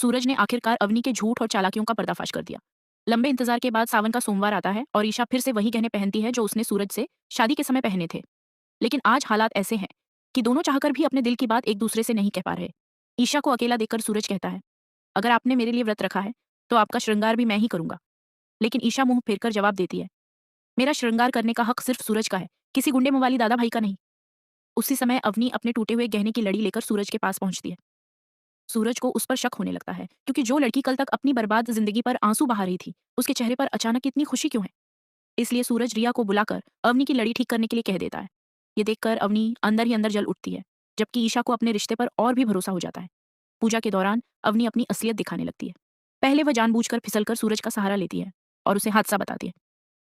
सूरज ने आखिरकार अवनी के झूठ और चालाकियों का पर्दाफाश कर दिया। लंबे इंतजार के बाद सावन का सोमवार आता है और ईशा फिर से वही गहने पहनती है जो उसने सूरज से शादी के समय पहने थे। लेकिन आज हालात ऐसे हैं कि दोनों चाहकर भी अपने दिल की बात एक दूसरे से नहीं कह पा रहे। ईशा को अकेला देखकर सूरज कहता है, अगर आपने मेरे लिए व्रत रखा है तो आपका श्रृंगार भी मैं ही करूंगा। लेकिन ईशा मुंह फेरकर जवाब देती है, मेरा श्रृंगार करने का हक सिर्फ सूरज का है, किसी गुंडे मवाली दादा भाई का नहीं। उसी समय अवनी अपने टूटे हुए गहने की लड़ी लेकर सूरज के पास पहुंचती है। सूरज को उस पर शक होने लगता है, क्योंकि जो लड़की कल तक अपनी बर्बाद जिंदगी पर आंसू बहा रही थी, उसके चेहरे पर अचानक इतनी खुशी क्यों है। इसलिए सूरज रिया को बुलाकर अवनी की लड़ी ठीक करने के लिए कह देता है। ये देखकर अवनी अंदर ही अंदर जल उठती है, जबकि ईशा को अपने रिश्ते पर और भी भरोसा हो जाता है। पूजा के दौरान अवनी अपनी असलियत दिखाने लगती है। पहले वह जानबूझकर फिसलकर सूरज का सहारा लेती है और उसे हादसा बताती है।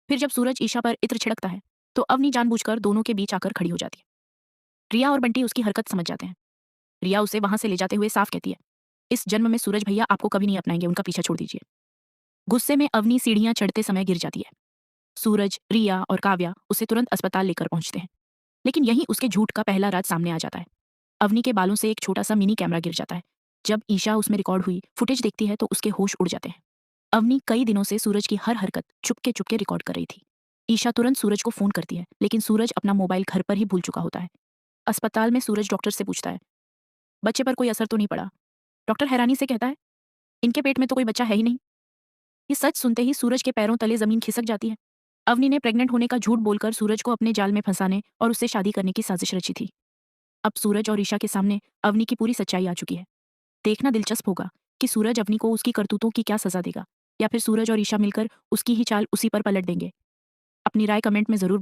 फिर जब सूरज ईशा पर इत्र छिड़कता है तो अवनी जानबूझकर दोनों के बीच आकर खड़ी हो जाती है। रिया और बंटी उसकी हरकत समझ जाते हैं। रिया उसे वहां से ले जाते हुए साफ कहती है, इस जन्म में सूरज भैया आपको कभी नहीं अपनाएंगे, उनका पीछा छोड़ दीजिए। गुस्से में अवनी सीढ़ियां चढ़ते समय गिर जाती है। सूरज, रिया और काव्या उसे तुरंत अस्पताल लेकर पहुंचते हैं। लेकिन यहीं उसके झूठ का पहला राज सामने आ जाता है। अवनी के बालों से एक छोटा सा मिनी कैमरा गिर जाता है। जब ईशा उसमें रिकॉर्ड हुई फुटेज देखती है तो उसके होश उड़ जाते हैं। अवनी कई दिनों से सूरज की हर हरकत चुपके चुपके रिकॉर्ड कर रही थी। ईशा तुरंत सूरज को फोन करती है, लेकिन सूरज अपना मोबाइल घर पर ही भूल चुका होता है। अस्पताल में सूरज डॉक्टर से पूछता है, बच्चे पर कोई असर तो नहीं पड़ा। डॉक्टर हैरानी से कहता है, इनके पेट में तो कोई बच्चा है ही नहीं। ये सच सुनते ही सूरज के पैरों तले जमीन खिसक जाती है। अवनी ने प्रेग्नेंट होने का झूठ बोलकर सूरज को अपने जाल में फंसाने और उससे शादी करने की साजिश रची थी। अब सूरज और ईशा के सामने अवनी की पूरी सच्चाई आ चुकी है। देखना दिलचस्प होगा कि सूरज अवनी को उसकी करतूतों की क्या सजा देगा, या फिर सूरज और ईशा मिलकर उसकी ही चाल उसी पर पलट देंगे। अपनी राय कमेंट में जरूर